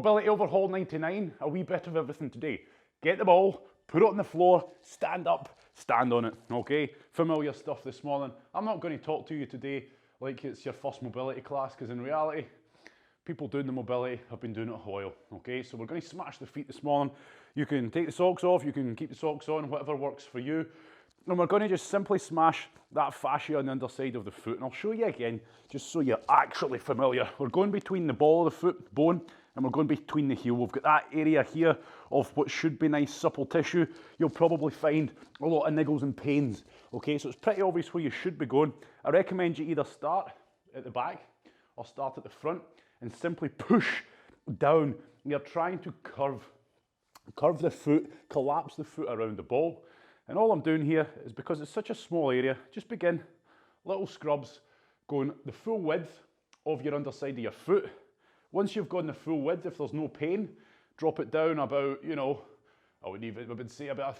Mobility Overhaul 99, a wee bit of everything today. Get the ball, put it on the floor, stand up, stand on it, okay? Familiar stuff this morning. I'm not going to talk to you today like it's your first mobility class, because in reality, people doing the mobility have been doing it a while, okay? So we're going to smash the feet this morning. You can take the socks off, you can keep the socks on, whatever works for you. And we're going to just simply smash that fascia on the underside of the foot. And I'll show you again, just so you're actually familiar. We're going between the ball of the foot bone, and we're going between the heel. We've got that area here of what should be nice supple tissue. You'll probably find a lot of niggles and pains, okay? So it's pretty obvious where you should be going. I recommend you either start at the back or start at the front and simply push down. You're trying to curve the foot, collapse the foot around the ball. And all I'm doing here is, because it's such a small area, just begin little scrubs going the full width of your underside of your foot. Once you've gone the full width, if there's no pain, drop it down about, I would say about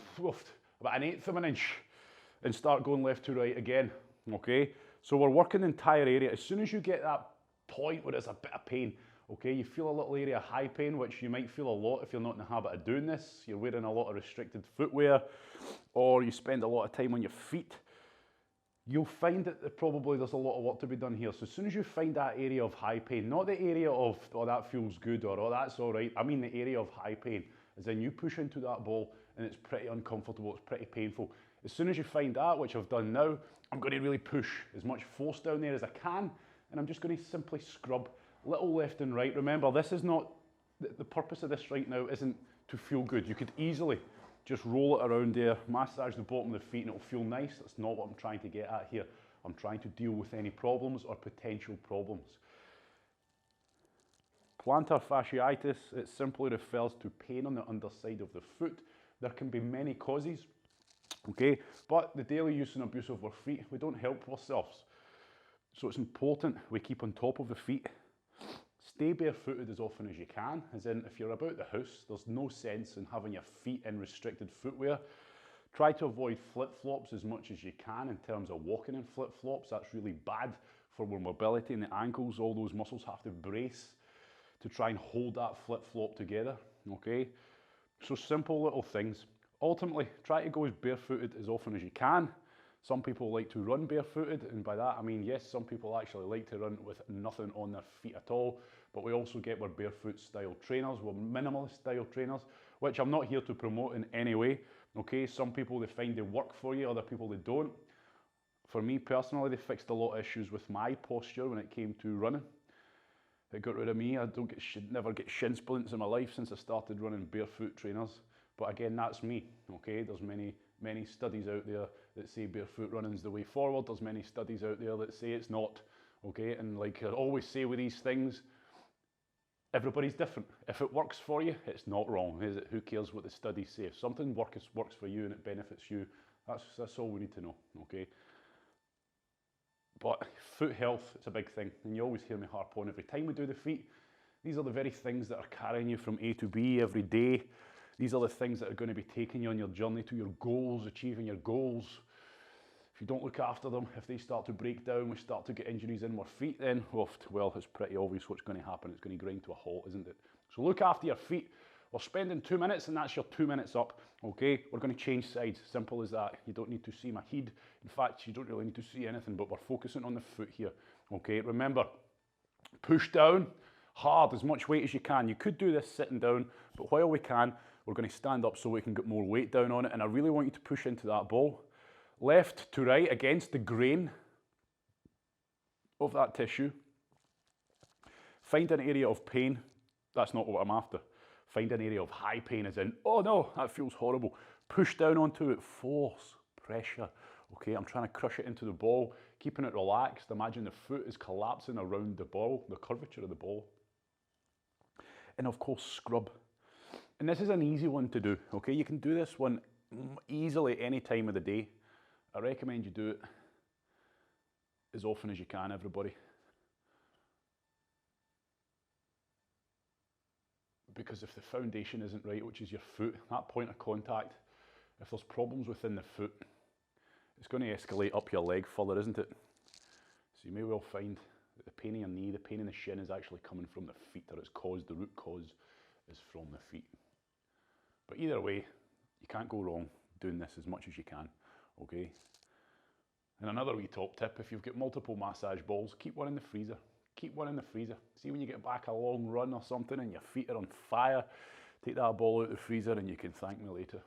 an eighth of an inch, and start going left to right again, okay? So we're working the entire area. As soon as you get that point where there's a bit of pain, okay, you feel a little area of high pain, which you might feel a lot if you're not in the habit of doing this. You're wearing a lot of restricted footwear, or you spend a lot of time on your feet. You'll find that there's a lot of work to be done here. So as soon as you find that area of high pain, not the area of, oh, that feels good, or oh, that's all right. I mean the area of high pain, is then you push into that ball and it's pretty uncomfortable, it's pretty painful. As soon as you find that, which I've done now, I'm going to really push as much force down there as I can, and I'm just going to simply scrub little left and right. Remember, this is not, the purpose of this right now isn't to feel good. You could easily just roll it around there, massage the bottom of the feet, and it'll feel nice. That's not what I'm trying to get at here. I'm trying to deal with any problems or potential problems. Plantar fasciitis, it simply refers to pain on the underside of the foot. There can be many causes, okay? But the daily use and abuse of our feet, we don't help ourselves. So it's important we keep on top of the feet. Stay barefooted as often as you can, as in if you're about the house, there's no sense in having your feet in restricted footwear. Try to avoid flip-flops as much as you can in terms of walking in flip-flops. That's really bad for our mobility in the ankles. All those muscles have to brace to try and hold that flip-flop together, okay? So simple little things. Ultimately, try to go as barefooted as often as you can. Some people like to run barefooted, and by that I mean, yes, some people actually like to run with nothing on their feet at all, but we also get our barefoot style trainers, we're minimalist style trainers, which I'm not here to promote in any way, okay? Some people, they find they work for you, other people they don't. For me personally, they fixed a lot of issues with my posture when it came to running. It got rid of me. I never get shin splints in my life since I started running barefoot trainers. But again, that's me, okay? There's many studies out there that say barefoot running is the way forward. There's many studies out there that say it's not, okay? And like I always say with these things, everybody's different. If it works for you, it's not wrong, is it? Who cares what the studies say? If something works for you and it benefits you, that's all we need to know, okay? But foot health, it's a big thing, and you always hear me harp on every time we do the feet. These are the very things that are carrying you from A to B every day. These are the things that are going to be taking you on your journey to your goals, achieving your goals. If you don't look after them, if they start to break down, we start to get injuries in our feet, then, well, it's pretty obvious what's going to happen. It's going to grind to a halt, isn't it? So look after your feet. We're spending 2 minutes, and that's your 2 minutes up, okay? We're going to change sides, simple as that. You don't need to see my head. In fact, you don't really need to see anything, but we're focusing on the foot here, okay? Remember, push down hard, as much weight as you can. You could do this sitting down, but while we can, we're going to stand up so we can get more weight down on it, and I really want you to push into that ball. Left to right against the grain of that tissue. Find an area of pain. That's not what I'm after. Find an area of high pain, as in, oh no, that feels horrible. Push down onto it, force, pressure. Okay, I'm trying to crush it into the ball, keeping it relaxed. Imagine the foot is collapsing around the ball, the curvature of the ball. And of course, scrub. And this is an easy one to do, okay? You can do this one easily any time of the day. I recommend you do it as often as you can, everybody. Because if the foundation isn't right, which is your foot, that point of contact, if there's problems within the foot, it's going to escalate up your leg further, isn't it? So you may well find that the pain in your knee, the pain in the shin is actually coming from the feet, or it's caused, the root cause is from the feet. But either way, you can't go wrong doing this as much as you can, okay? And another wee top tip, if you've got multiple massage balls, keep one in the freezer. Keep one in the freezer. See when you get back a long run or something and your feet are on fire, take that ball out of the freezer and you can thank me later.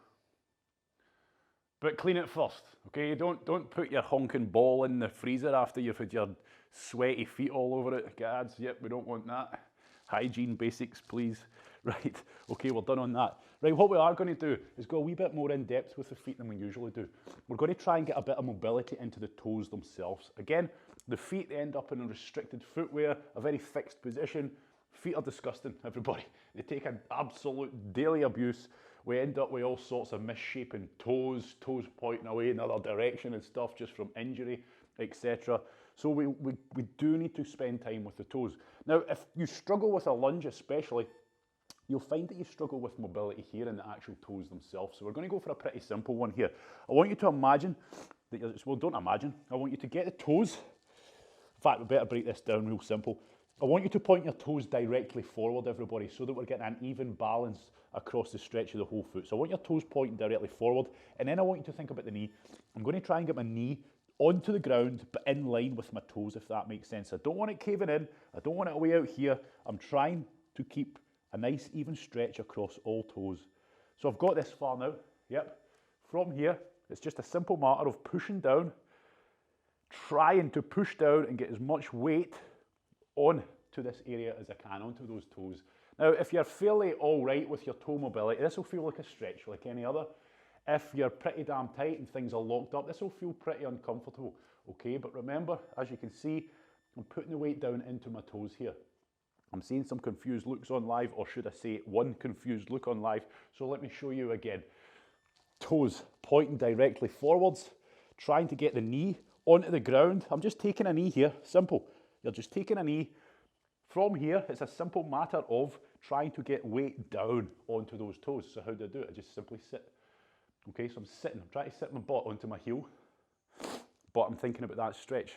But clean it first, okay? Don't put your honking ball in the freezer after you've had your sweaty feet all over it. Gads, yep, we don't want that. Hygiene basics, please. Right, okay, we're done on that. Right, what we are going to do is go a wee bit more in depth with the feet than we usually do. We're going to try and get a bit of mobility into the toes themselves. Again, the feet end up in a restricted footwear, a very fixed position. Feet are disgusting, everybody. They take an absolute daily abuse. We end up with all sorts of misshapen toes, toes pointing away in another direction and stuff just from injury, etc. So we do need to spend time with the toes. Now, if you struggle with a lunge especially, you'll find that you struggle with mobility here in the actual toes themselves. So we're going to go for a pretty simple one here. I want you to imagine that you're, well, don't imagine. I want you to get the toes. In fact, we better break this down real simple. I want you to point your toes directly forward, everybody, so that we're getting an even balance across the stretch of the whole foot. So I want your toes pointing directly forward, and then I want you to think about the knee. I'm going to try and get my knee onto the ground, but in line with my toes, if that makes sense. I don't want it caving in. I don't want it way out here. I'm trying to keep a nice even stretch across all toes. So I've got this far now, yep. From here, it's just a simple matter of pushing down, trying to push down and get as much weight on to this area as I can, onto those toes. Now, if you're fairly all right with your toe mobility, this will feel like a stretch like any other. If you're pretty damn tight and things are locked up, this will feel pretty uncomfortable, okay? But remember, as you can see, I'm putting the weight down into my toes here. I'm seeing some confused looks on live, or should I say one confused look on live. So let me show you again. Toes pointing directly forwards, trying to get the knee onto the ground. I'm just taking a knee here, simple. You're just taking a knee. From here, it's a simple matter of trying to get weight down onto those toes. So how do I do it? I just simply sit. Okay, so I'm sitting, I'm trying to sit my butt onto my heel, but I'm thinking about that stretch.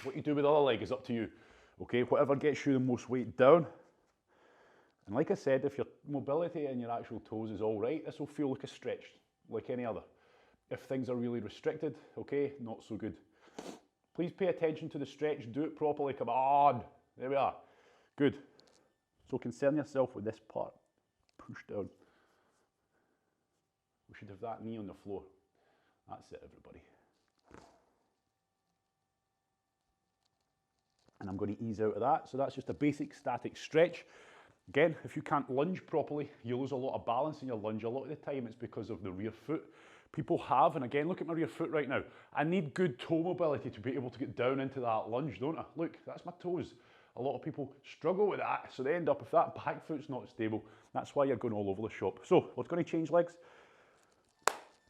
What you do with the other leg is up to you. Okay, whatever gets you the most weight down. And like I said, if your mobility in your actual toes is all right, this will feel like a stretch, like any other. If things are really restricted, okay, not so good. Please pay attention to the stretch, do it properly, come on. There we are, good. So concern yourself with this part, push down. We should have that knee on the floor. That's it, everybody. And I'm going to ease out of that. So that's just a basic static stretch. Again, if you can't lunge properly, you lose a lot of balance in your lunge. A lot of the time it's because of the rear foot. People have, and again, look at my rear foot right now. I need good toe mobility to be able to get down into that lunge, don't I? Look, that's my toes. A lot of people struggle with that, so they end up, if that back foot's not stable, that's why you're going all over the shop. So we're going to change legs.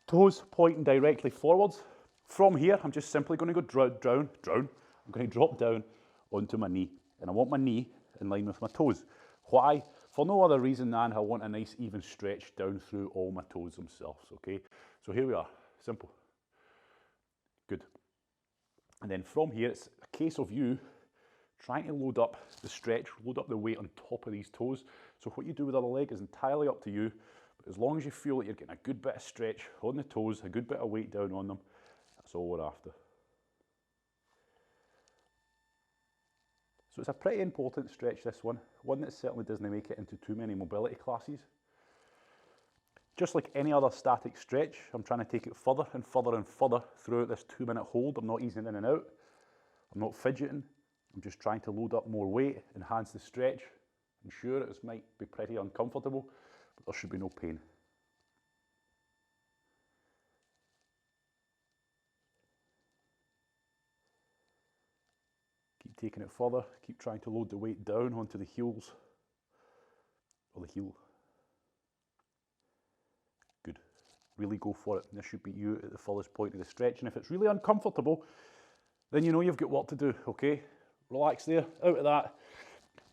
Toes pointing directly forwards. From here, I'm just simply going to go down. I'm going to drop down onto my knee, and I want my knee in line with my toes. Why? For no other reason than I want a nice even stretch down through all my toes themselves, okay? So here we are, simple. Good. And then from here, it's a case of you trying to load up the stretch, load up the weight on top of these toes. So what you do with the other leg is entirely up to you, but as long as you feel that you're getting a good bit of stretch on the toes, a good bit of weight down on them, that's all we're after. So it's a pretty important stretch, this one that certainly doesn't make it into too many mobility classes. Just like any other static stretch, I'm trying to take it further and further and further throughout this 2-minute hold. I'm not easing in and out. I'm not fidgeting. I'm just trying to load up more weight, enhance the stretch. I'm sure it might be pretty uncomfortable, but there should be no pain. Keep taking it further, keep trying to load the weight down onto the heels, or the heel. Good. Really go for it. This should be you at the furthest point of the stretch, and if it's really uncomfortable, then you know you've got work to do, okay? Relax there, out of that.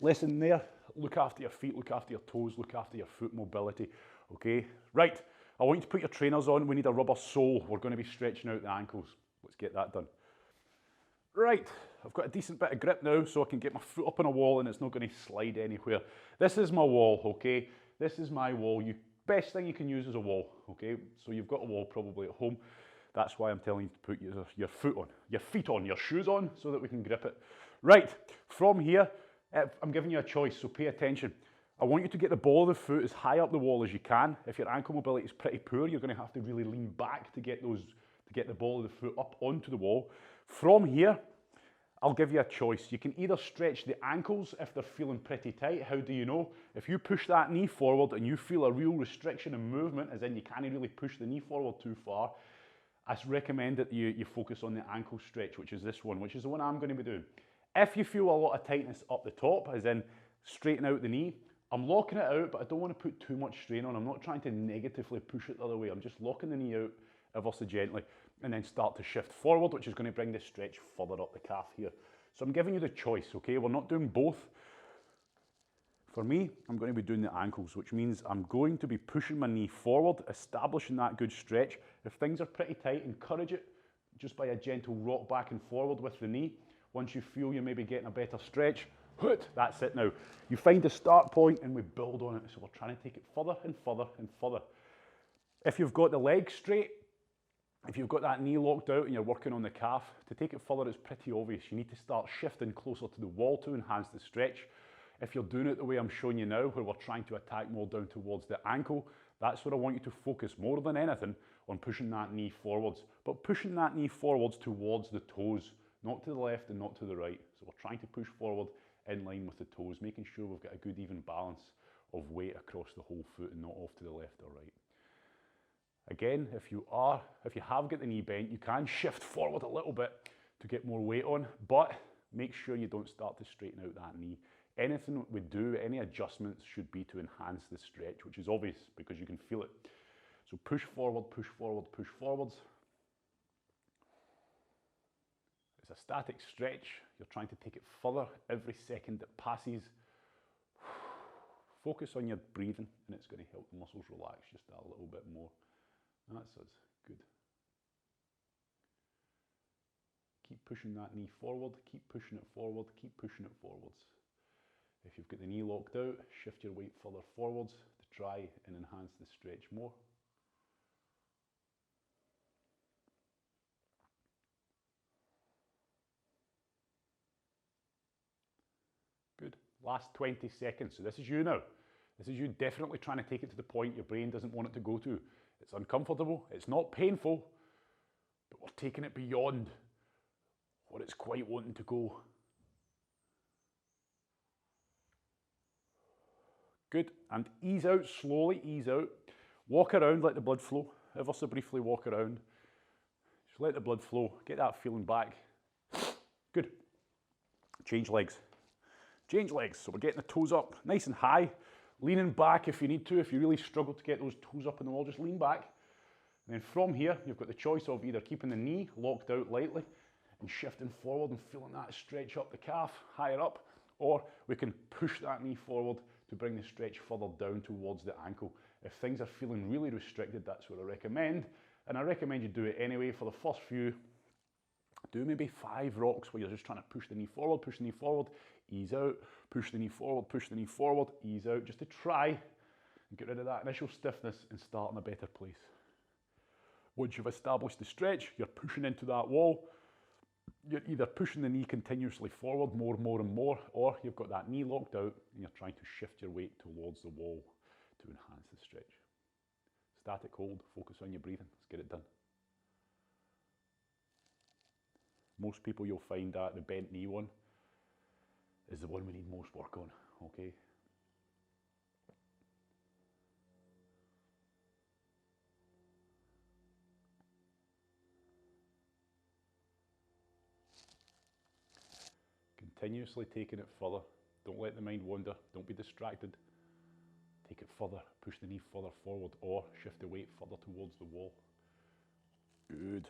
Lesson there, look after your feet, look after your toes, look after your foot mobility, okay? Right, I want you to put your trainers on. We need a rubber sole. We're going to be stretching out the ankles. Let's get that done. Right, I've got a decent bit of grip now, so I can get my foot up on a wall and it's not going to slide anywhere. This is my wall, okay? This is my wall. Best thing you can use is a wall, okay? So you've got a wall probably at home. That's why I'm telling you to put your feet on, your shoes on, so that we can grip it. Right, from here, I'm giving you a choice, so pay attention. I want you to get the ball of the foot as high up the wall as you can. If your ankle mobility is pretty poor, you're going to have to really lean back to get the ball of the foot up onto the wall. From here, I'll give you a choice. You can either stretch the ankles if they're feeling pretty tight. How do you know? If you push that knee forward and you feel a real restriction in movement, as in you can't really push the knee forward too far, I recommend that you focus on the ankle stretch, which is this one, which is the one I'm going to be doing. If you feel a lot of tightness up the top, as in straighten out the knee, I'm locking it out, but I don't want to put too much strain on. I'm not trying to negatively push it the other way. I'm just locking the knee out ever so gently and then start to shift forward, which is going to bring the stretch further up the calf here. So I'm giving you the choice, okay? We're not doing both. For me, I'm going to be doing the ankles, which means I'm going to be pushing my knee forward, establishing that good stretch. If things are pretty tight, encourage it just by a gentle rock back and forward with the knee. Once you feel you're maybe getting a better stretch, that's it now. You find the start point and we build on it. So we're trying to take it further and further and further. If you've got the leg straight, if you've got that knee locked out and you're working on the calf, to take it further it's pretty obvious. You need to start shifting closer to the wall to enhance the stretch. If you're doing it the way I'm showing you now, where we're trying to attack more down towards the ankle, that's where I want you to focus more than anything on pushing that knee forwards. But pushing that knee forwards towards the toes, not to the left and not to the right. So we're trying to push forward in line with the toes, making sure we've got a good even balance of weight across the whole foot and not off to the left or right. Again, if you have got the knee bent, you can shift forward a little bit to get more weight on, but make sure you don't start to straighten out that knee. Anything we do, any adjustments should be to enhance the stretch, which is obvious because you can feel it. So push forward, push forward, push forwards. It's a static stretch. You're trying to take it further every second that passes. Focus on your breathing and it's going to help the muscles relax just a little bit more. That's us. Good. Keep pushing that knee forward, keep pushing it forward, keep pushing it forwards. If you've got the knee locked out, shift your weight further forwards to try and enhance the stretch more. Good. Last 20 seconds. So this is you now. This is you definitely trying to take it to the point your brain doesn't want it to go to. It's uncomfortable, it's not painful, but we're taking it beyond what it's quite wanting to go. Good, and ease out, slowly ease out. Walk around, let the blood flow. Ever so briefly walk around. Just let the blood flow, get that feeling back. Good. Change legs. Change legs, so we're getting the toes up nice and high. Leaning back if you need to. If you really struggle to get those toes up in the wall, just lean back. And then from here, you've got the choice of either keeping the knee locked out lightly and shifting forward and feeling that stretch up the calf, higher up, or we can push that knee forward to bring the stretch further down towards the ankle. If things are feeling really restricted, that's what I recommend. And I recommend you do it anyway. For the first few, do maybe 5 rocks where you're just trying to push the knee forward, ease out, push the knee forward, ease out, just to try and get rid of that initial stiffness and start in a better place. Once you've established the stretch, you're pushing into that wall. You're either pushing the knee continuously forward more and more, or you've got that knee locked out and you're trying to shift your weight towards the wall to enhance the stretch. Static hold, focus on your breathing, let's get it done. Most people you'll find that the bent knee one is the one we need most work on, okay? Continuously taking it further. Don't let the mind wander, don't be distracted. Take it further, push the knee further forward or shift the weight further towards the wall. Good.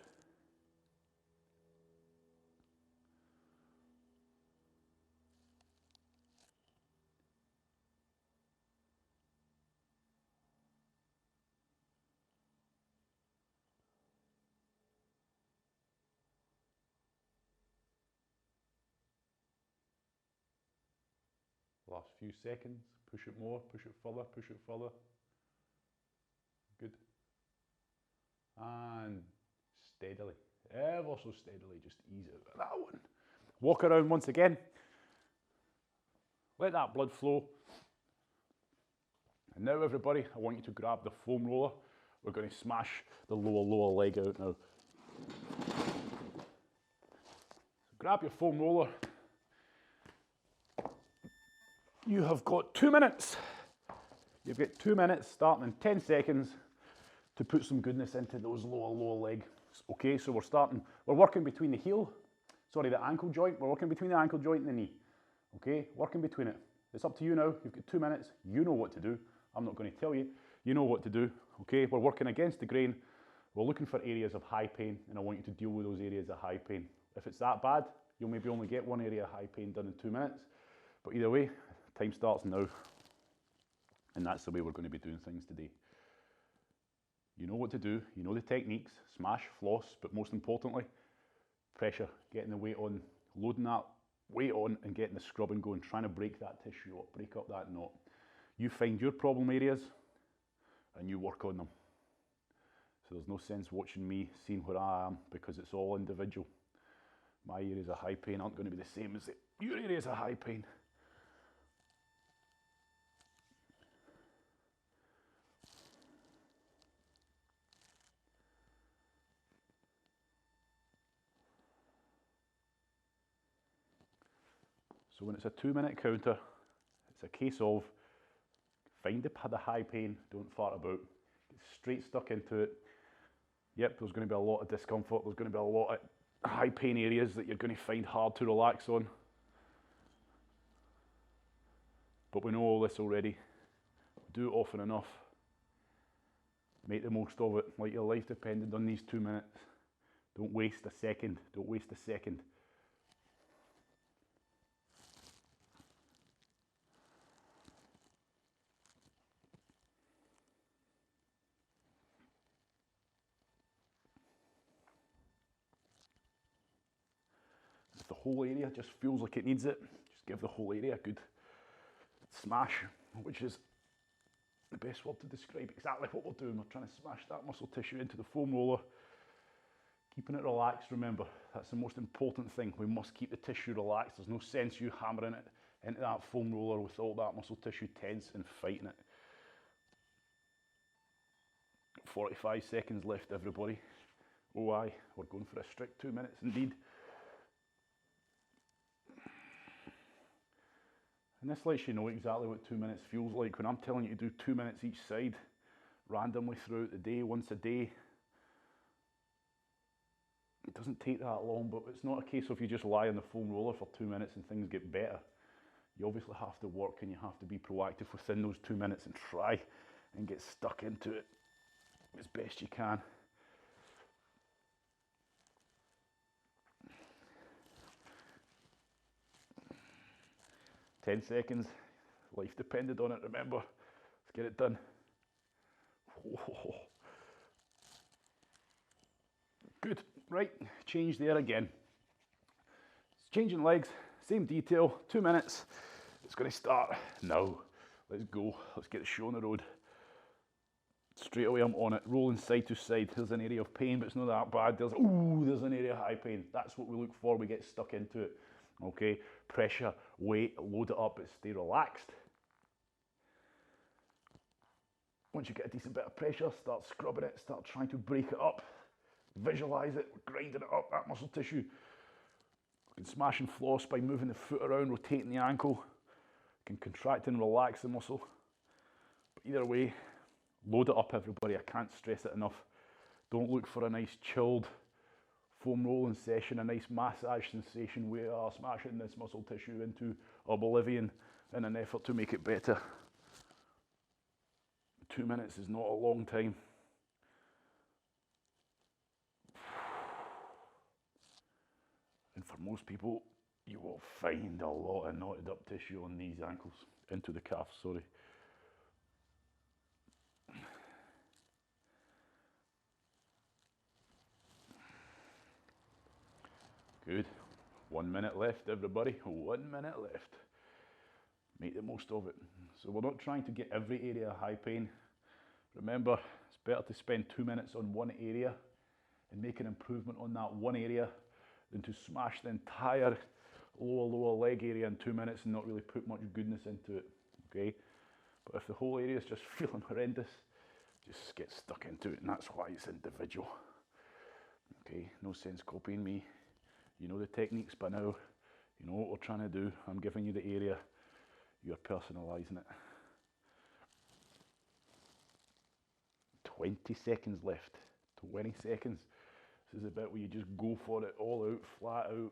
Last few seconds. Push it more, push it further, push it further. Good. And steadily, ever so steadily, just ease it with that one. Walk around once again. Let that blood flow. And now everybody, I want you to grab the foam roller. We're going to smash the lower leg out now. So grab your foam roller. You have got 2 minutes. You've got 2 minutes starting in 10 seconds to put some goodness into those lower legs. Okay, so we're working between the ankle joint. We're working between the ankle joint and the knee. Okay, working between it. It's up to you now. You've got 2 minutes. You know what to do. I'm not going to tell you. You know what to do. Okay, we're working against the grain. We're looking for areas of high pain, and I want you to deal with those areas of high pain. If it's that bad, you'll maybe only get one area of high pain done in 2 minutes. But either way, time starts now. And that's the way we're going to be doing things today. You know what to do. You know the techniques. Smash, floss, but most importantly, pressure. Getting the weight on, loading that weight on and getting the scrubbing going, trying to break that tissue up, break up that knot. You find your problem areas and you work on them. So there's no sense watching me, seeing where I am, because it's all individual. My areas of high pain aren't going to be the same as your areas of high pain. So when it's a 2 minute counter, it's a case of find the high pain, don't fart about, get straight stuck into it. Yep, there's going to be a lot of discomfort, there's going to be a lot of high pain areas that you're going to find hard to relax on. But we know all this already. Do it often enough. Make the most of it, like your life depended on these 2 minutes. Don't waste a second, don't waste a second. If the whole area just feels like it needs it, just give the whole area a good smash, which is the best word to describe exactly what we're doing. We're trying to smash that muscle tissue into the foam roller, keeping it relaxed. Remember, that's the most important thing. We must keep the tissue relaxed. There's no sense you hammering it into that foam roller with all that muscle tissue tense and fighting it. 45 seconds left, everybody. Oh aye, we're going for a strict 2 minutes indeed. And this lets you know exactly what 2 minutes feels like. When I'm telling you to do 2 minutes each side, randomly throughout the day, once a day, it doesn't take that long, but it's not a case of you just lie on the foam roller for 2 minutes and things get better. You obviously have to work and you have to be proactive within those 2 minutes and try and get stuck into it as best you can. Ten seconds, life depended on it, remember. Let's get it done. Oh. Good, right, change there again. Changing legs, same detail, 2 minutes. It's going to start now. Let's go, let's get the show on the road. Straight away I'm on it, rolling side to side. There's an area of pain, but it's not that bad. There's an area of high pain. That's what we look for, we get stuck into it. Okay, pressure, weight, load it up, but stay relaxed. Once you get a decent bit of pressure, start scrubbing it, start trying to break it up. Visualize it, grinding it up, that muscle tissue. You can smash and floss by moving the foot around, rotating the ankle. You can contract and relax the muscle. But either way, load it up, everybody. I can't stress it enough. Don't look for a nice chilled foam rolling session, a nice massage sensation. We are smashing this muscle tissue into oblivion in an effort to make it better. 2 minutes is not a long time. And for most people, you will find a lot of knotted up tissue on these ankles, into the calves, sorry. Good. 1 minute left, everybody. 1 minute left. make the most of it. So we're not trying to get every area high pain. Remember, it's better to spend 2 minutes on one area and make an improvement on that one area than to smash the entire lower leg area in 2 minutes and not really put much goodness into it, okay? But if the whole area is just feeling horrendous, just get stuck into it, and that's why it's individual. Okay, no sense copying me. You know the techniques by now. You know what we're trying to do. I'm giving you the area. You're personalising it. 20 seconds left. 20 seconds. This is the bit where you just go for it all out, flat out.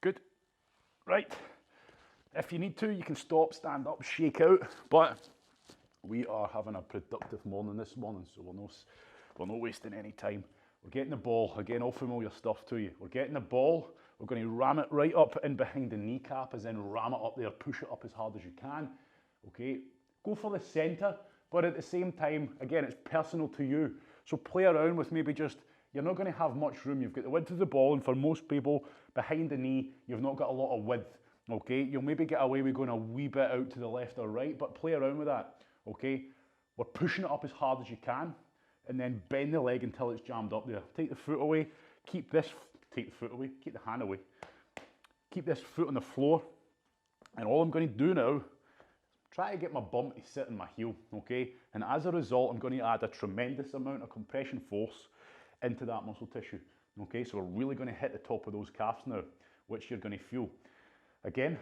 Good. Right. If you need to, you can stop, stand up, shake out. But we are having a productive morning this morning, so we're not wasting any time. We're getting the ball, again, all familiar stuff to you. We're getting the ball, we're going to ram it right up in behind the kneecap, as in ram it up there, push it up as hard as you can. Okay, go for the centre, but at the same time, again, it's personal to you. So play around with maybe just, you're not going to have much room. You've got the width of the ball, and for most people, behind the knee, you've not got a lot of width. Okay, you'll maybe get away with going a wee bit out to the left or right, but play around with that. Okay, we're pushing it up as hard as you can, and then bend the leg until it's jammed up there. Take the foot away, take the hand away. Keep this foot on the floor, and all I'm going to do now, try to get my bum to sit in my heel, okay? And as a result, I'm going to add a tremendous amount of compression force into that muscle tissue, okay? So we're really going to hit the top of those calves now, which you're going to feel. Again,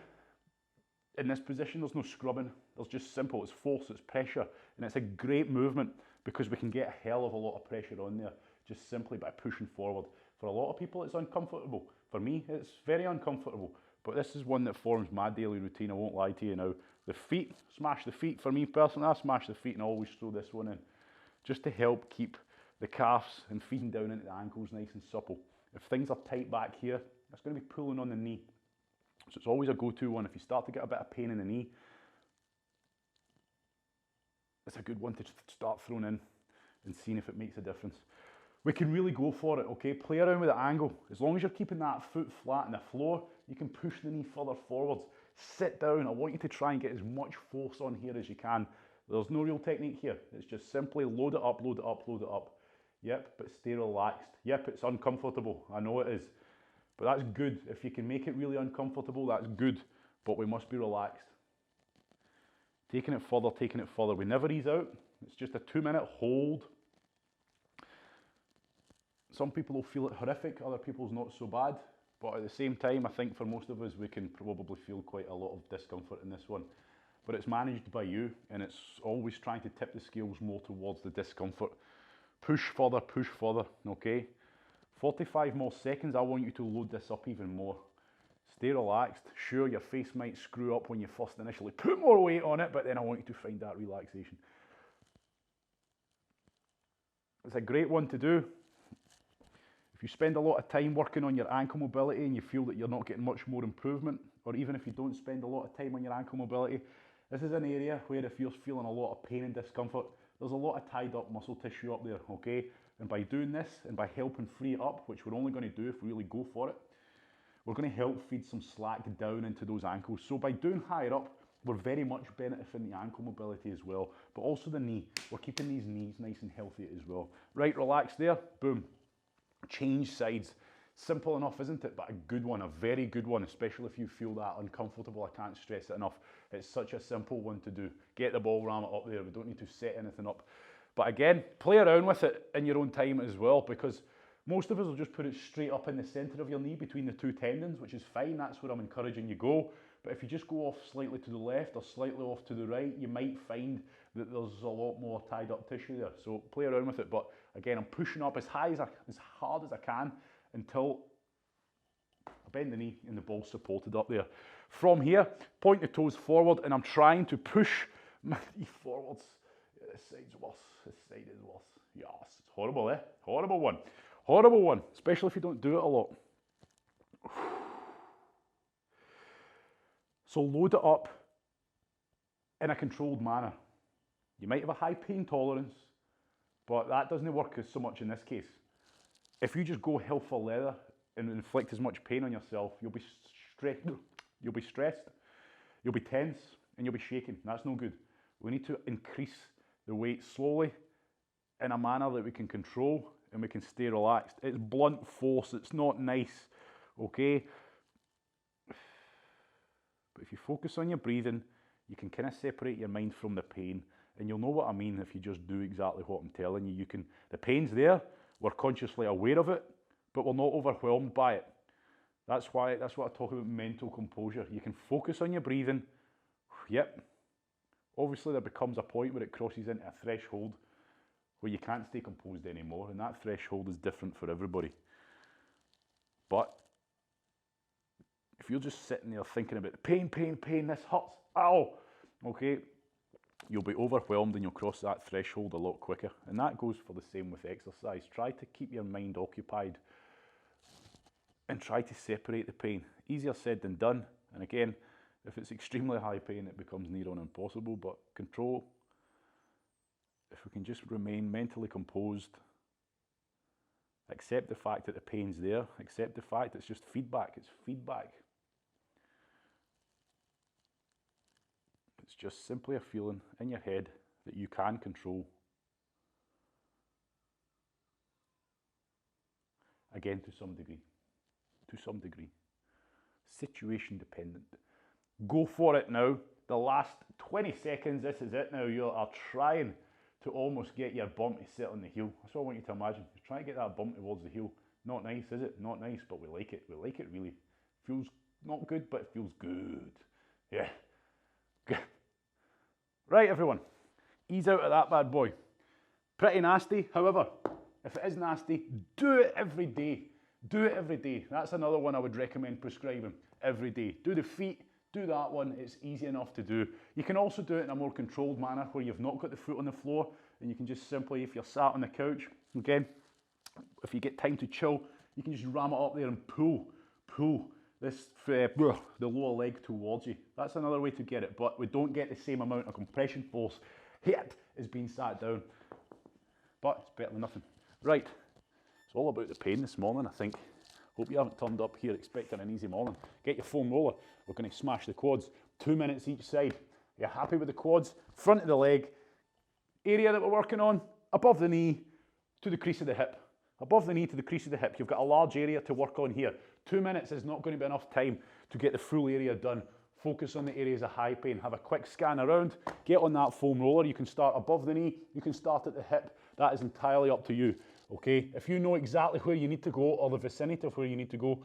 in this position, there's no scrubbing. There's just simple, it's force, it's pressure, and it's a great movement because we can get a hell of a lot of pressure on there just simply by pushing forward. For a lot of people, it's uncomfortable. For me, it's very uncomfortable, but this is one that forms my daily routine. I won't lie to you now. The feet, smash the feet. For me personally, I smash the feet and I always throw this one in just to help keep the calves and feeding down into the ankles nice and supple. If things are tight back here, that's going to be pulling on the knee. So it's always a go-to one. If you start to get a bit of pain in the knee, it's a good one to start throwing in and seeing if it makes a difference. We can really go for it, okay? Play around with the angle. As long as you're keeping that foot flat on the floor, you can push the knee further forwards. Sit down. I want you to try and get as much force on here as you can. There's no real technique here. It's just simply load it up, load it up, load it up. Yep, but stay relaxed. Yep, it's uncomfortable. I know it is. But that's good. If you can make it really uncomfortable, that's good. But we must be relaxed. Taking it further, taking it further. We never ease out. It's just a 2-minute hold. Some people will feel it horrific, other people's not so bad. But at the same time, I think for most of us, we can probably feel quite a lot of discomfort in this one. But it's managed by you, and it's always trying to tip the scales more towards the discomfort. Push further, okay? 45 more seconds, I want you to load this up even more. Stay relaxed. Sure, your face might screw up when you first initially put more weight on it, but then I want you to find that relaxation. It's a great one to do. If you spend a lot of time working on your ankle mobility and you feel that you're not getting much more improvement, or even if you don't spend a lot of time on your ankle mobility, this is an area where if you're feeling a lot of pain and discomfort, there's a lot of tied up muscle tissue up there, okay? And by doing this and by helping free it up, which we're only going to do if we really go for it, we're going to help feed some slack down into those ankles. So by doing higher up, we're very much benefiting the ankle mobility as well, but also the knee. We're keeping these knees nice and healthy as well. Right, relax there, boom. Change sides. Simple enough, isn't it? But a good one, a very good one, especially if you feel that uncomfortable. I can't stress it enough. It's such a simple one to do. Get the ball, ram it up there. We don't need to set anything up. But again, play around with it in your own time as well, because most of us will just put it straight up in the center of your knee between the two tendons, which is fine. That's where I'm encouraging you go. But if you just go off slightly to the left or slightly off to the right, you might find that there's a lot more tied up tissue there. So play around with it. But again, I'm pushing up as hard as I can until I bend the knee and the ball's supported up there. From here, point the toes forward, and I'm trying to push my knee forwards. Yeah, this side's worse. This side is worse. Yes, it's horrible, eh? Horrible one. Horrible one, especially if you don't do it a lot. So load it up in a controlled manner. You might have a high pain tolerance, but that doesn't work as so much in this case. If you just go hell for leather and inflict as much pain on yourself, you'll be stressed, you'll be tense, and you'll be shaking. That's no good. We need to increase the weight slowly in a manner that we can control and we can stay relaxed. It's blunt force, it's not nice, okay? But if you focus on your breathing, you can kind of separate your mind from the pain, and you'll know what I mean if you just do exactly what I'm telling you. The pain's there, we're consciously aware of it, but we're not overwhelmed by it. That's what I talk about mental composure. You can focus on your breathing. Yep. Obviously there becomes a point where it crosses into a threshold where you can't stay composed anymore, and that threshold is different for everybody. But if you're just sitting there thinking about pain, this hurts, ow, okay, you'll be overwhelmed and you'll cross that threshold a lot quicker. And that goes for the same with exercise. Try to keep your mind occupied and try to separate the pain. Easier said than done. And again, if it's extremely high pain, it becomes near on impossible, but control. If we can just remain mentally composed, accept the fact that the pain's there, accept the fact it's just feedback, it's feedback. It's just simply a feeling in your head that you can control. Again, to some degree. Situation dependent. Go for it now. The last 20 seconds, this is it now. You are trying to almost get your bum to sit on the heel. That's what I want you to imagine. Just try to get that bum towards the heel. Not nice, is it? Not nice, but we like it. We like it really. Feels not good, but it feels good. Yeah. Good. Right, everyone. Ease out of that bad boy. Pretty nasty. However, if it is nasty, do it every day. Do it every day. That's another one I would recommend prescribing every day. Do the feet. Do that one, it's easy enough to do. You can also do it in a more controlled manner where you've not got the foot on the floor, and you can just simply, if you're sat on the couch, again, if you get time to chill, you can just ram it up there and pull this, the lower leg towards you. That's another way to get it, but we don't get the same amount of compression force hit as being sat down. But it's better than nothing. Right, it's all about the pain this morning, I think. Hope you haven't turned up here expecting an easy morning. Get your foam roller. We're going to smash the quads. 2 minutes each side. You're happy with the quads? Front of the leg. Area that we're working on, above the knee to the crease of the hip. Above the knee to the crease of the hip. You've got a large area to work on here. 2 minutes is not going to be enough time to get the full area done. Focus on the areas of high pain. Have a quick scan around. Get on that foam roller. You can start above the knee. You can start at the hip. That is entirely up to you. Okay, if you know exactly where you need to go or the vicinity of where you need to go,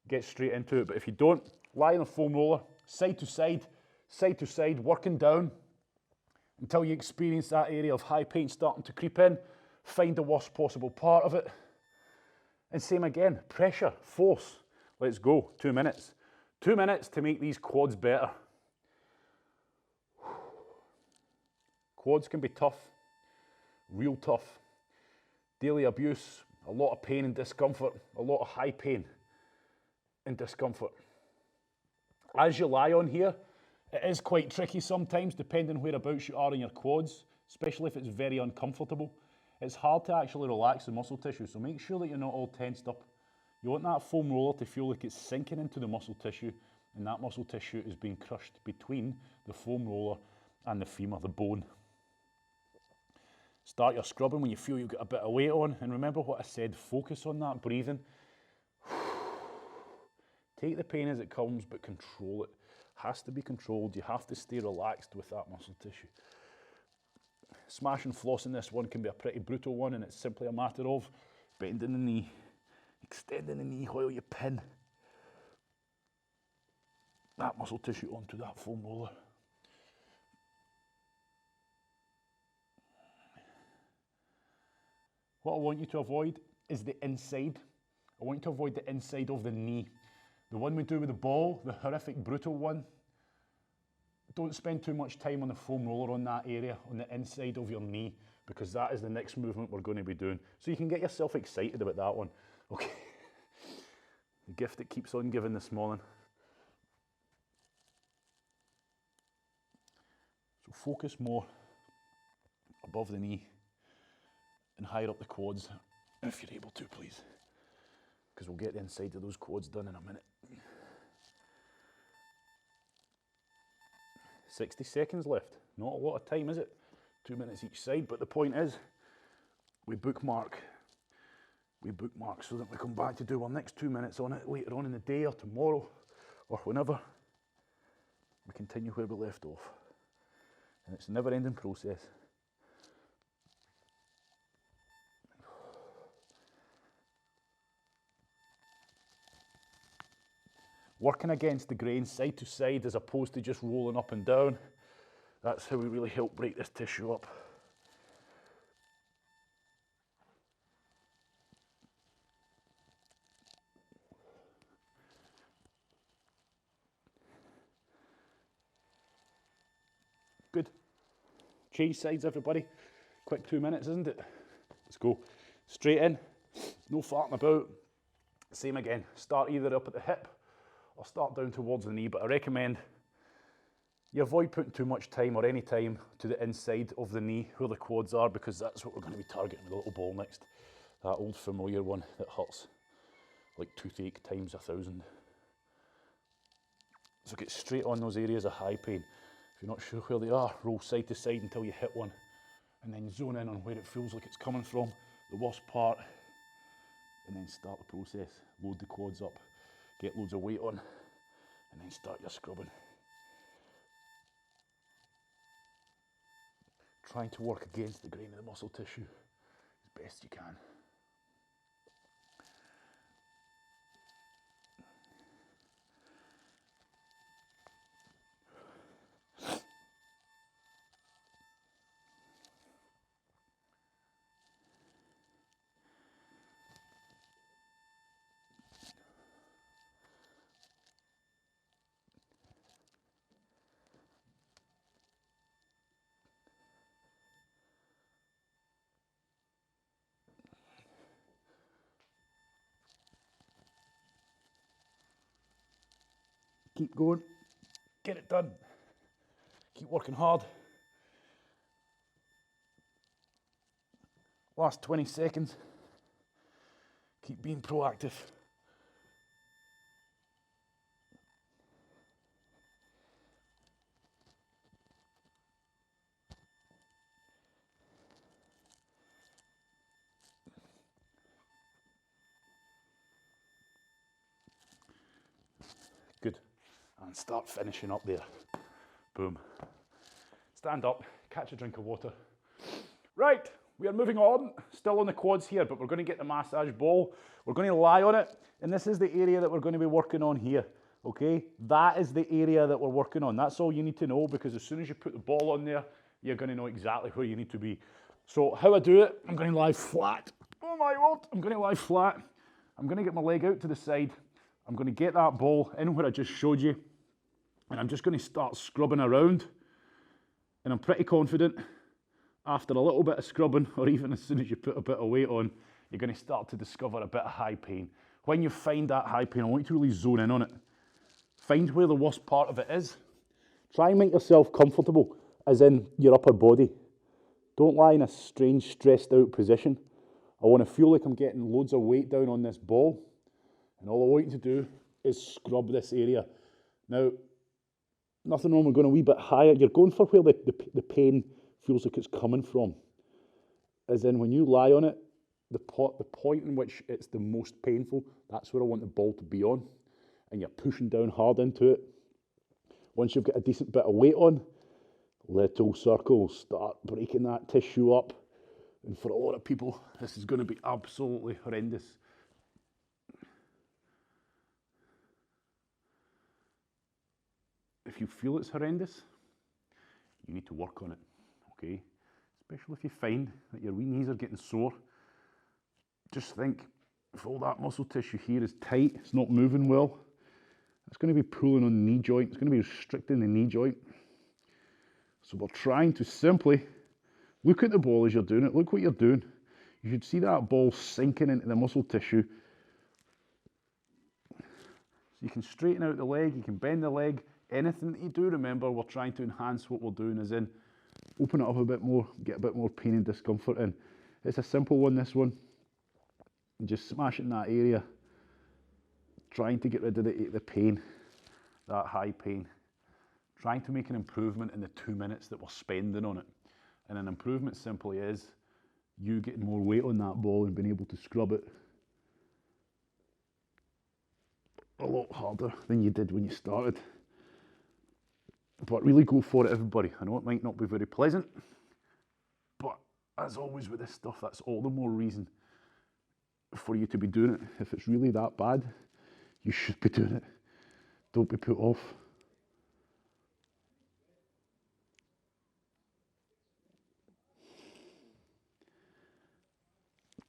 get straight into it. But if you don't, lie on a foam roller, side to side, working down until you experience that area of high pain starting to creep in. Find the worst possible part of it. And same again, pressure, force. Let's go, 2 minutes. 2 minutes to make these quads better. Quads can be tough, real tough. Daily abuse, a lot of pain and discomfort, a lot of high pain and discomfort. As you lie on here, it is quite tricky sometimes depending whereabouts you are in your quads, especially if it's very uncomfortable. It's hard to actually relax the muscle tissue, so make sure that you're not all tensed up. You want that foam roller to feel like it's sinking into the muscle tissue, and that muscle tissue is being crushed between the foam roller and the femur, the bone. Start your scrubbing when you feel you've got a bit of weight on, and remember what I said, focus on that breathing. Take the pain as it comes, but control it. Has to be controlled. You have to stay relaxed with that muscle tissue. Smash and floss in this one can be a pretty brutal one, and it's simply a matter of bending the knee, extending the knee while you pin that muscle tissue onto that foam roller. What I want you to avoid is the inside. I want you to avoid the inside of the knee. The one we do with the ball, the horrific, brutal one, don't spend too much time on the foam roller on that area, on the inside of your knee, because that is the next movement we're going to be doing. So you can get yourself excited about that one. Okay. The gift that keeps on giving this morning. So focus more above the knee and higher up the quads, if you're able to, please, because we'll get the inside of those quads done in a minute. 60 seconds left. Not a lot of time, is it? 2 minutes each side, but the point is, we bookmark so that we come back to do our next 2 minutes on it later on in the day or tomorrow or whenever. We continue where we left off. And it's a never-ending process. Working against the grain side to side as opposed to just rolling up and down. That's how we really help break this tissue up. Good. Change sides, everybody. Quick 2 minutes, isn't it? Let's go. Straight in. No farting about. Same again. Start either up at the hip or start down towards the knee, but I recommend you avoid putting too much time or any time to the inside of the knee where the quads are, because that's what we're going to be targeting with the little ball next. That old familiar one that hurts like toothache times 1,000. So get straight on those areas of high pain. If you're not sure where they are, roll side to side until you hit one, and then zone in on where it feels like it's coming from, the worst part, and then start the process. Load the quads up, get loads of weight on, and then start your scrubbing. Trying to work against the grain of the muscle tissue as best you can. Keep going, get it done. Keep working hard. Last 20 seconds. Keep being proactive. Good. And start finishing up there. Boom. Stand up, catch a drink of water. Right, we are moving on. Still on the quads here, but we're going to get the massage ball. We're going to lie on it, and this is the area that we're going to be working on here. Okay, that is the area that we're working on. That's all you need to know, because as soon as you put the ball on there, you're going to know exactly where you need to be. So how I do it, I'm going to lie flat. Oh my word, I'm going to lie flat. I'm going to get my leg out to the side. I'm going to get that ball in where I just showed you, and I'm just going to start scrubbing around. And I'm pretty confident after a little bit of scrubbing, or even as soon as you put a bit of weight on, you're going to start to discover a bit of high pain. When you find that high pain, I want you to really zone in on it. Find where the worst part of it is. Try and make yourself comfortable, as in your upper body. Don't lie in a strange, stressed out position. I want to feel like I'm getting loads of weight down on this ball. And all I want you to do is scrub this area. Now, nothing wrong with going a wee bit higher. You're going for where the pain feels like it's coming from. As in, when you lie on it, the point in which it's the most painful, that's where I want the ball to be on. And you're pushing down hard into it. Once you've got a decent bit of weight on, little circles, start breaking that tissue up. And for a lot of people, this is going to be absolutely horrendous. If you feel it's horrendous, you need to work on it, okay? Especially if you find that your wee knees are getting sore. Just think, if all that muscle tissue here is tight, it's not moving well, it's going to be pulling on the knee joint, it's going to be restricting the knee joint. So we're trying to simply look at the ball as you're doing it, look what you're doing. You should see that ball sinking into the muscle tissue. So you can straighten out the leg, you can bend the leg. Anything that you do, remember, we're trying to enhance what we're doing, as in open it up a bit more, get a bit more pain and discomfort in. It's a simple one, this one. Just smash it in that area, trying to get rid of the pain, that high pain. Trying to make an improvement in the 2 minutes that we're spending on it. And an improvement simply is you getting more weight on that ball and being able to scrub it a lot harder than you did when you started. But really go for it, everybody. I know it might not be very pleasant, but as always with this stuff, that's all the more reason for you to be doing it. If it's really that bad, you should be doing it. Don't be put off.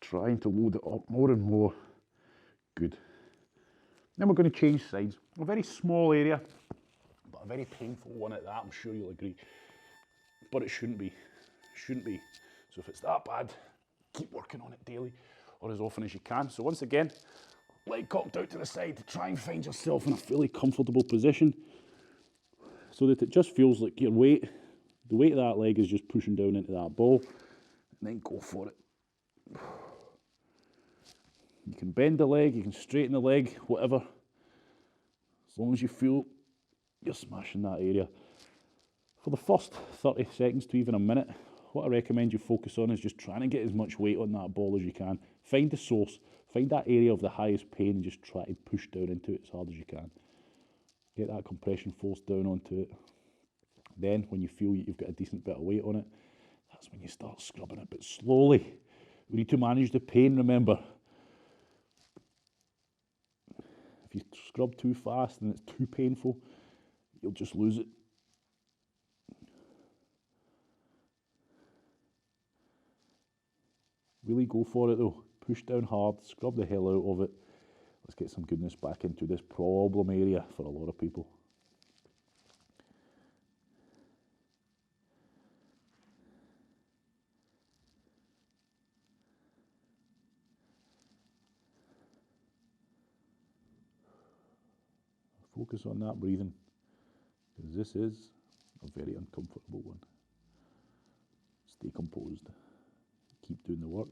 Trying to load it up more and more. Good. Then we're going to change sides. A very small area, but a very painful one at that, I'm sure you'll agree. But it shouldn't be. It shouldn't be. So if it's that bad, keep working on it daily or as often as you can. So once again, leg cocked out to the side. Try and find yourself in a fairly comfortable position so that it just feels like your weight, the weight of that leg is just pushing down into that ball, and then go for it. You can bend the leg, you can straighten the leg, whatever. As long as you feel you're smashing that area. For the first 30 seconds to even a minute, what I recommend you focus on is just trying to get as much weight on that ball as you can. Find the source, find that area of the highest pain and just try to push down into it as hard as you can. Get that compression force down onto it. Then when you feel you've got a decent bit of weight on it, that's when you start scrubbing it, but slowly. We need to manage the pain, remember. If you scrub too fast and it's too painful, you'll just lose it. Really go for it though. Push down hard, scrub the hell out of it. Let's get some goodness back into this problem area for a lot of people. Focus on that breathing, because this is a very uncomfortable one. Stay composed. Keep doing the work.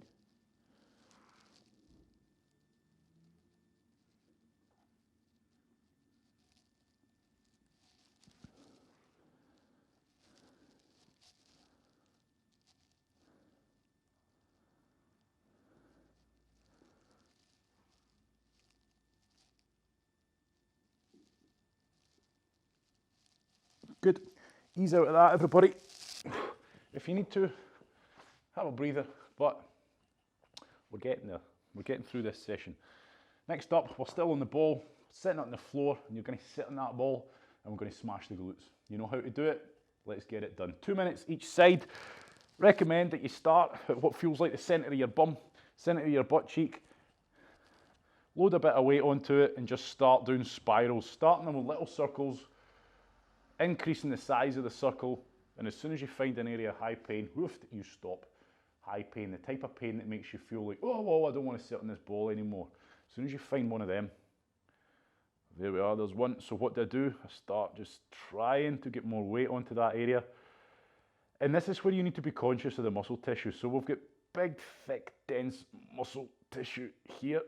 Good. Ease out of that, everybody. If you need to, have a breather, but we're getting there. We're getting through this session. Next up, we're still on the ball, sitting on the floor, and you're going to sit on that ball, and we're going to smash the glutes. You know how to do it? Let's get it done. 2 minutes each side. Recommend that you start at what feels like the centre of your bum, centre of your butt cheek. Load a bit of weight onto it and just start doing spirals, starting them with little circles, increasing the size of the circle, and as soon as you find an area of high pain, you stop. High pain, the type of pain that makes you feel like, oh, well, I don't want to sit on this ball anymore. As soon as you find one of them, there we are, there's one. So what do? I start just trying to get more weight onto that area. And this is where you need to be conscious of the muscle tissue. So we've got big, thick, dense muscle tissue here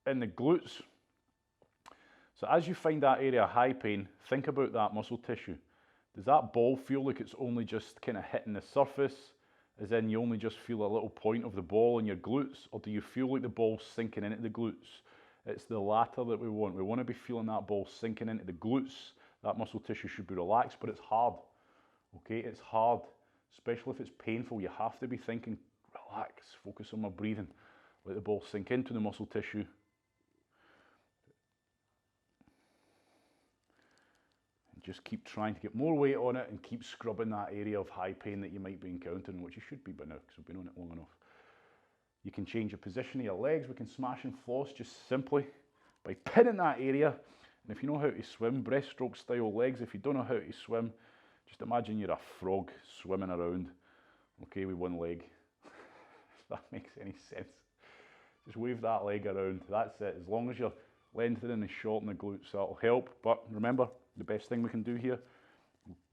in the glutes. So as you find that area of high pain, think about that muscle tissue. Does that ball feel like it's only just kind of hitting the surface, as in you only just feel a little point of the ball in your glutes, or do you feel like the ball's sinking into the glutes? It's the latter that we want. We want to be feeling that ball sinking into the glutes. That muscle tissue should be relaxed, but it's hard. Okay, it's hard, especially if it's painful. You have to be thinking, relax, focus on my breathing. Let the ball sink into the muscle tissue. Just keep trying to get more weight on it and keep scrubbing that area of high pain that you might be encountering, which you should be by now because we've been on it long enough. You can change your position of your legs. We can smash and floss just simply by pinning that area. And if you know how to swim, breaststroke style legs. If you don't know how to swim, just imagine you're a frog swimming around, okay, with one leg. If that makes any sense. Just wave that leg around. That's it. As long as you're lengthening and shortening the glutes, that'll help. But remember, the best thing we can do here,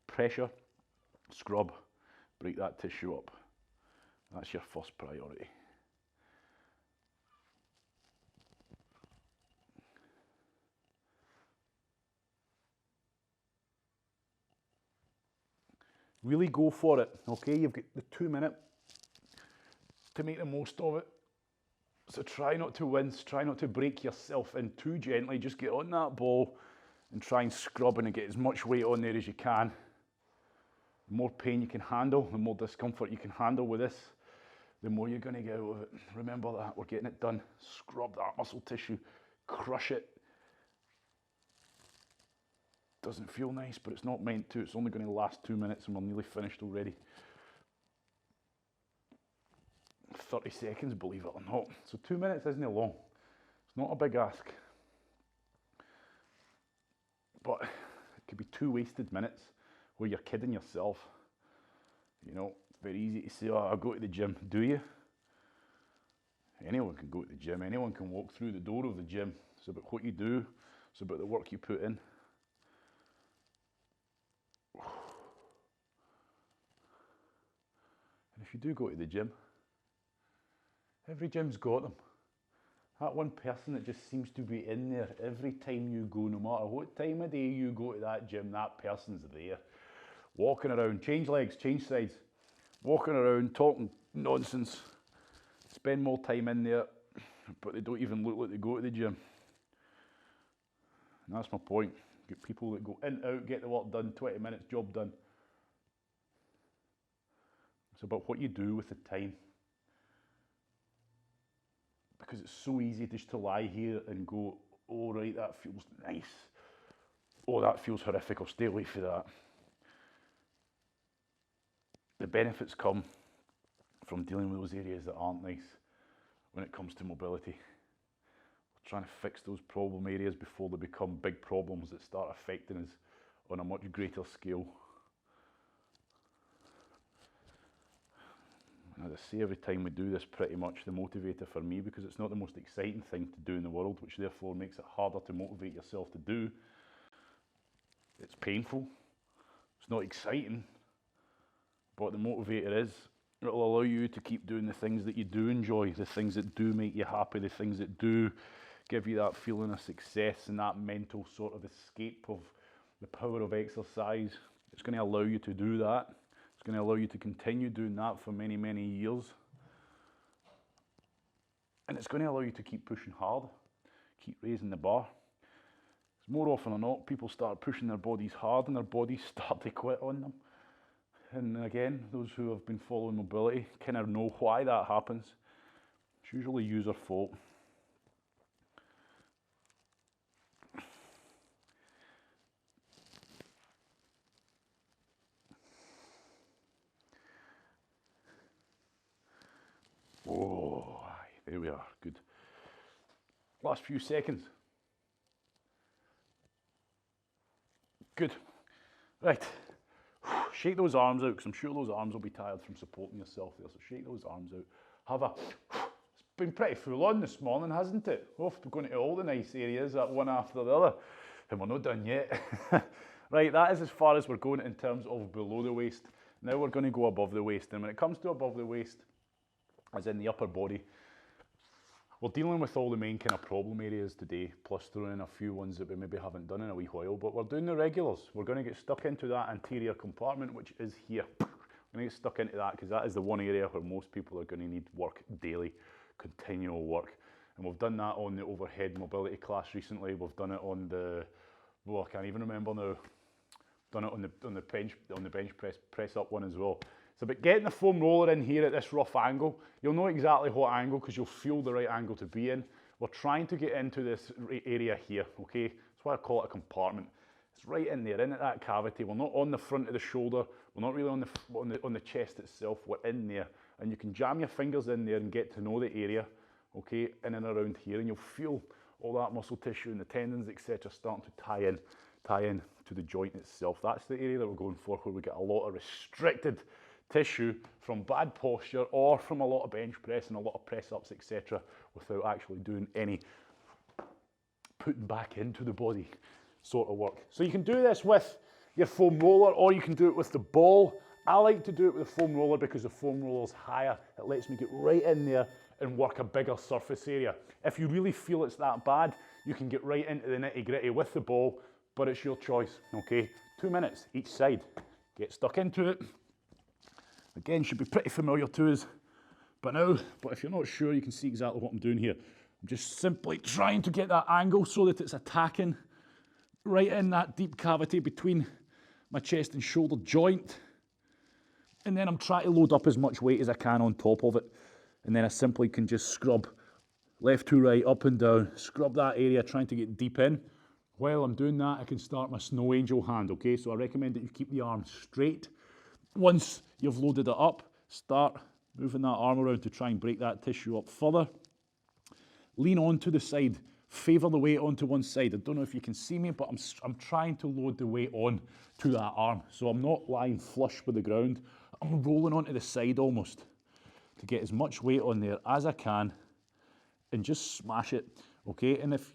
pressure, scrub, break that tissue up. That's your first priority. Really go for it, okay? You've got the 2 minutes to make the most of it. So try not to wince, try not to break yourself in too gently. Just get on that ball and try and scrub and get as much weight on there as you can. The more pain you can handle, the more discomfort you can handle with this, the more you're going to get out of it. Remember that, we're getting it done. Scrub that muscle tissue, crush it. Doesn't feel nice, but it's not meant to. It's only going to last 2 minutes and we're nearly finished already. 30 seconds, believe it or not. So 2 minutes isn't long. It's not a big ask. But it could be 2 wasted minutes where you're kidding yourself. You know, very easy to say, oh, I'll go to the gym. Do you? Anyone can go to the gym. Anyone can walk through the door of the gym. It's about what you do. It's about the work you put in. And if you do go to the gym, every gym's got them. That one person that just seems to be in there every time you go, no matter what time of day you go to that gym, that person's there. Walking around, change legs, change sides. Walking around, talking nonsense. Spend more time in there, but they don't even look like they go to the gym. And that's my point. Get people that go in, out, get the work done, 20 minutes, job done. It's about what you do with the time. Because it's so easy just to lie here and go, oh right, that feels nice. Oh, that feels horrific, I'll stay away from that. The benefits come from dealing with those areas that aren't nice when it comes to mobility. We're trying to fix those problem areas before they become big problems that start affecting us on a much greater scale. As I say, every time we do this, pretty much the motivator for me, because it's not the most exciting thing to do in the world, which therefore makes it harder to motivate yourself to do. It's painful, it's not exciting, but the motivator is, it'll allow you to keep doing the things that you do enjoy, the things that do make you happy, the things that do give you that feeling of success and that mental sort of escape of the power of exercise. It's going to allow you to do that. It's going to allow you to continue doing that for many, many years. And it's going to allow you to keep pushing hard, keep raising the bar. More often than not, people start pushing their bodies hard and their bodies start to quit on them. And again, those who have been following mobility kind of know why that happens. It's usually user fault. Oh, there we are, good. Last few seconds. Good. Right. Shake those arms out, because I'm sure those arms will be tired from supporting yourself there. So shake those arms out. Have a... It's been pretty full on this morning, hasn't it? We're going to all the nice areas, that one after the other. And we're not done yet. Right, that is as far as we're going in terms of below the waist. Now we're going to go above the waist. And when it comes to above the waist, as in the upper body, we're dealing with all the main kind of problem areas today, plus throwing in a few ones that we maybe haven't done in a wee while, but we're doing the regulars. We're going to get stuck into that anterior compartment, which is here. We're going to get stuck into that because that is the one area where most people are going to need work daily, continual work. And we've done that on the overhead mobility class recently. We've done it on the, well, I can't even remember now. Done it on the bench press up one as well. It's about getting the foam roller in here at this rough angle. You'll know exactly what angle because you'll feel the right angle to be in. We're trying to get into this area here, okay? That's why I call it a compartment. It's right in there, in at that cavity. We're not on the front of the shoulder. We're not really on the chest itself. We're in there. And you can jam your fingers in there and get to know the area, okay, in and around here. And you'll feel all that muscle tissue and the tendons, etc., starting to tie in to the joint itself. That's the area that we're going for, where we get a lot of restricted tissue from bad posture or from a lot of bench press and a lot of press ups, etc., without actually doing any putting back into the body sort of work. So you can do this with your foam roller, or you can do it with the ball I like to do it with a foam roller because the foam roller's higher. It lets me get right in there and work a bigger surface area. If you really feel it's that bad, you can get right into the nitty gritty with the ball, but it's your choice, okay? 2 minutes each side. Get stuck into it. Again, should be pretty familiar to us by now, but if you're not sure, you can see exactly what I'm doing here. I'm just simply trying to get that angle so that it's attacking right in that deep cavity between my chest and shoulder joint. And then I'm trying to load up as much weight as I can on top of it. And then I simply can just scrub left to right, up and down, scrub that area, trying to get deep in. While I'm doing that, I can start my snow angel hand, okay? So I recommend that you keep the arm straight. Once you've loaded it up, start moving that arm around to try and break that tissue up further. Lean onto the side, favour the weight onto one side. I don't know if you can see me, but I'm trying to load the weight on to that arm. So I'm not lying flush with the ground. I'm rolling onto the side almost to get as much weight on there as I can and just smash it, okay? And if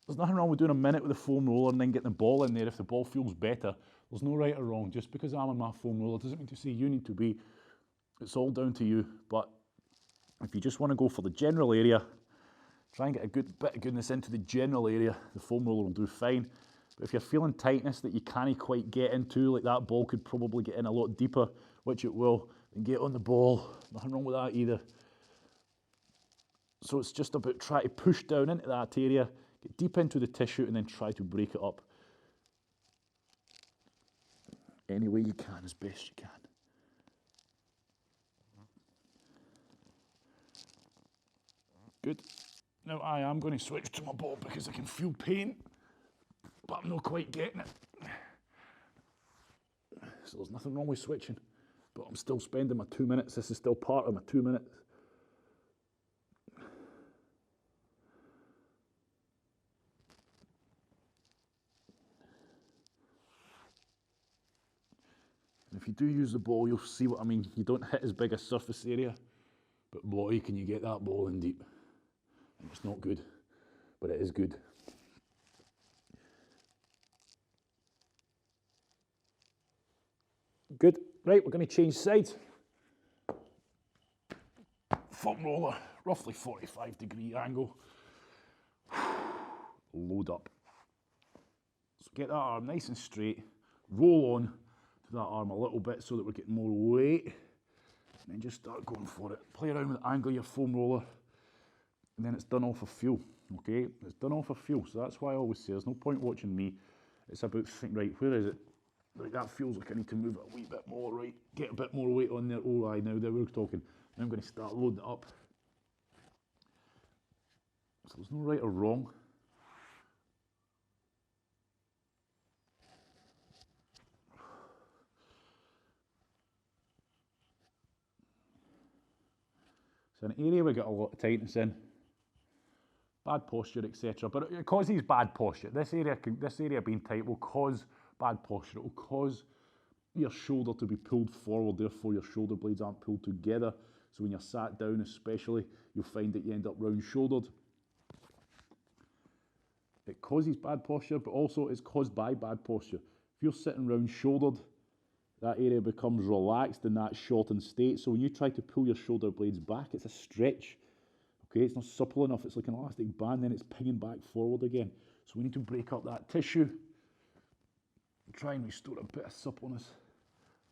there's nothing wrong with doing a minute with the foam roller and then getting the ball in there if the ball feels better. There's no right or wrong. Just because I'm on my foam roller doesn't mean to say you need to be. It's all down to you. But if you just want to go for the general area, try and get a good bit of goodness into the general area. The foam roller will do fine. But if you're feeling tightness that you can't quite get into, like that ball could probably get in a lot deeper, which it will, then get on the ball. Nothing wrong with that either. So it's just about trying to push down into that area, get deep into the tissue, and then try to break it up any way you can, as best you can. Good. Now I am going to switch to my ball because I can feel pain, but I'm not quite getting it. So there's nothing wrong with switching, but I'm still spending my 2 minutes. This is still part of my 2 minutes. And if you do use the ball, you'll see what I mean. You don't hit as big a surface area, but boy, can you get that ball in deep. And it's not good, but it is good. Good. Right, we're going to change sides. Foam roller, roughly 45-degree angle. Load up. So get that arm nice and straight. Roll on to that arm a little bit so that we're getting more weight. And then just start going for it. Play around with the angle of your foam roller. And then it's done off of fuel, okay? It's done off of fuel, so that's why I always say there's no point watching me. It's about thinking, right, where is it? Right, that feels like I need to move it a wee bit more, right? Get a bit more weight on there. Oh, aye, now we're talking. Now I'm going to start loading it up. So there's no right or wrong. So an area we got a lot of tightness in. Bad posture, etc. But it causes bad posture. This area being tight will cause bad posture. It will cause your shoulder to be pulled forward, therefore your shoulder blades aren't pulled together. So when you're sat down especially, you'll find that you end up round-shouldered. It causes bad posture, but also it's caused by bad posture. If you're sitting round-shouldered, that area becomes relaxed in that shortened state. So when you try to pull your shoulder blades back, it's a stretch. Okay, it's not supple enough, it's like an elastic band, then it's pinging back forward again. So we need to break up that tissue, try and restore a bit of suppleness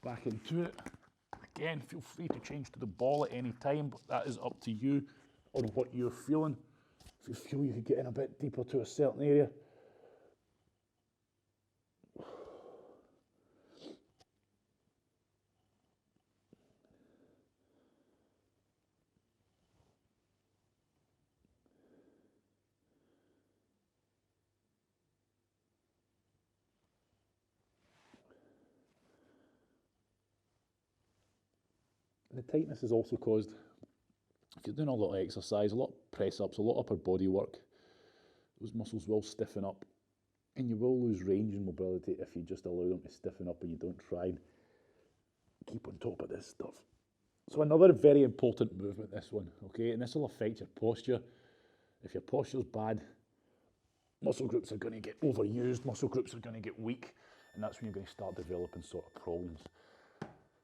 back into it. Again, feel free to change to the ball at any time, but that is up to you on what you're feeling. If you feel you could get in a bit deeper to a certain area, the tightness is also caused, if you're doing a lot of exercise, a lot of press-ups, a lot of upper body work, those muscles will stiffen up and you will lose range and mobility if you just allow them to stiffen up and you don't try and keep on top of this stuff. So another very important movement, this one, okay, and this will affect your posture. If your posture's bad, muscle groups are going to get overused, muscle groups are going to get weak, and that's when you're going to start developing sort of problems.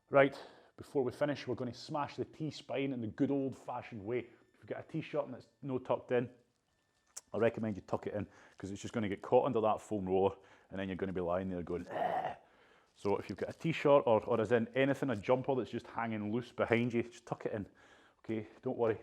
Right, before we finish, we're going to smash the T-spine in the good old-fashioned way. If you've got a T-shirt and it's no tucked in, I recommend you tuck it in because it's just going to get caught under that foam roller and then you're going to be lying there going, eh. So if you've got a T-shirt or as in anything, a jumper that's just hanging loose behind you, just tuck it in. Okay, don't worry,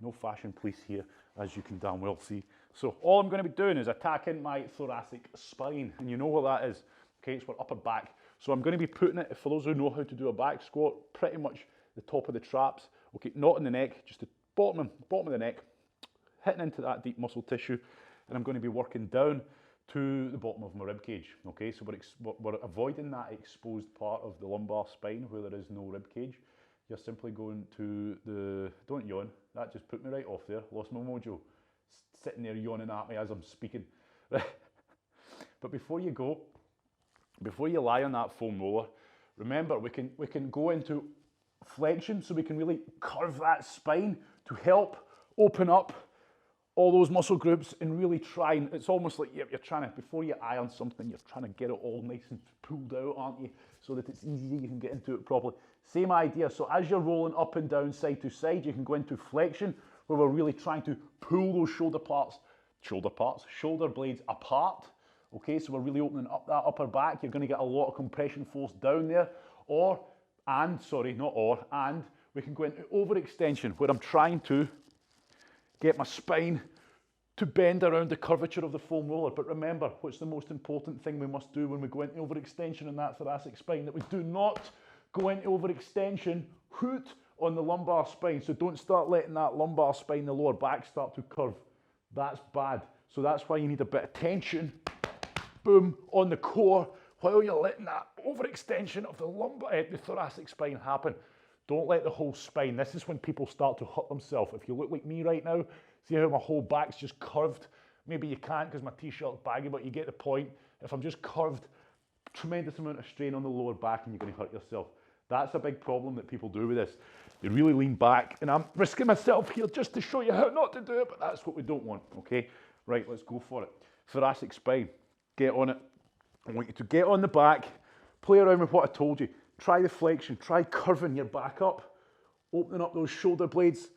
no fashion police here, as you can damn well see. So all I'm going to be doing is attacking my thoracic spine, and you know what that is. Okay, it's for upper back. So I'm going to be putting it, for those who know how to do a back squat, pretty much the top of the traps. Okay, not in the neck, just the bottom of the neck, hitting into that deep muscle tissue, and I'm going to be working down to the bottom of my rib cage. Okay, so we're avoiding that exposed part of the lumbar spine where there is no rib cage. You're simply going to the, don't yawn, that just put me right off there, lost my mojo. Sitting there yawning at me as I'm speaking. But before you go, before you lie on that foam roller, remember we can go into flexion so we can really curve that spine to help open up all those muscle groups and really try, and it's almost like you're trying to, before you iron something, you're trying to get it all nice and pulled out, aren't you? So that it's easy, you can get into it properly. Same idea, so as you're rolling up and down side to side, you can go into flexion where we're really trying to pull those shoulder blades apart. Okay, so we're really opening up that upper back. You're going to get a lot of compression force down there. And we can go into overextension where I'm trying to get my spine to bend around the curvature of the foam roller. But remember, what's the most important thing we must do when we go into overextension in that thoracic spine? That we do not go into overextension hoot on the lumbar spine. So don't start letting that lumbar spine, the lower back, start to curve. That's bad. So that's why you need a bit of tension, boom, on the core while you're letting that overextension of the thoracic spine happen. Don't let the whole spine, this is when people start to hurt themselves. If you look like me right now, see how my whole back's just curved? Maybe you can't because my t-shirt's baggy, but you get the point. If I'm just curved, tremendous amount of strain on the lower back and you're going to hurt yourself. That's a big problem that people do with this. They really lean back, and I'm risking myself here just to show you how not to do it, but that's what we don't want, okay? Right, let's go for it. Thoracic spine, get on it. I want you to get on the back, play around with what I told you. Try the flexion, try curving your back up, opening up those shoulder blades.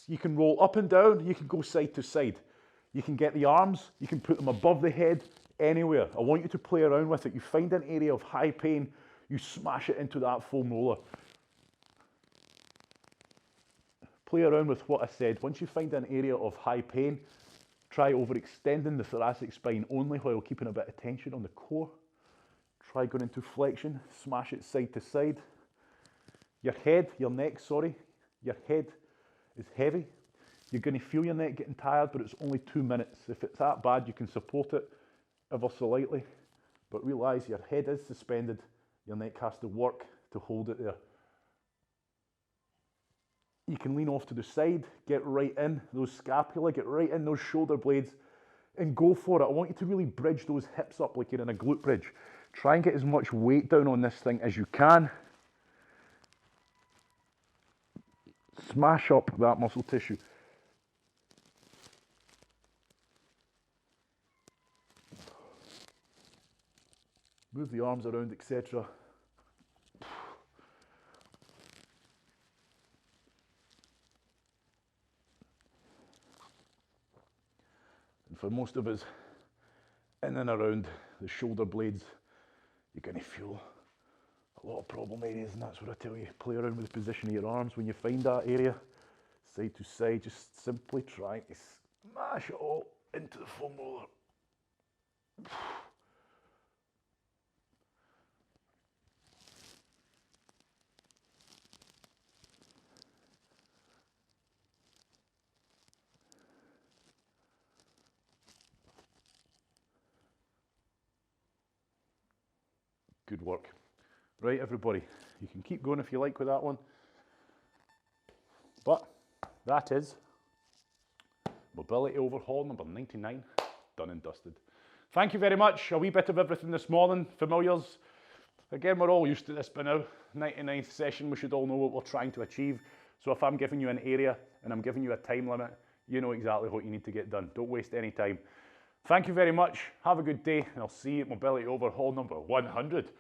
You can roll up and down, you can go side to side. You can get the arms, you can put them above the head, anywhere. I want you to play around with it. You find an area of high pain, you smash it into that foam roller. Play around with what I said. Once you find an area of high pain, try overextending the thoracic spine only while keeping a bit of tension on the core. Try going into flexion, smash it side to side. Your head is heavy. You're going to feel your neck getting tired, but it's only 2 minutes. If it's that bad, you can support it ever so lightly. But realize your head is suspended. Your neck has to work to hold it there. You can lean off to the side, get right in those scapula, get right in those shoulder blades, and go for it. I want you to really bridge those hips up like you're in a glute bridge. Try and get as much weight down on this thing as you can. Smash up that muscle tissue. Move the arms around, etc. And for most of us, in and around the shoulder blades, you're going to feel a lot of problem areas, and that's what I tell you. Play around with the position of your arms. When you find that area, side to side, just simply try to smash it all into the foam roller. Good work. Right, everybody, you can keep going if you like with that one. But that is Mobility Overhaul number 99, done and dusted. Thank you very much. A wee bit of everything this morning. Familiars, again, we're all used to this by now. 99th session, we should all know what we're trying to achieve. So if I'm giving you an area and I'm giving you a time limit, you know exactly what you need to get done. Don't waste any time. Thank you very much. Have a good day, and I'll see you at Mobility Overhaul number 100.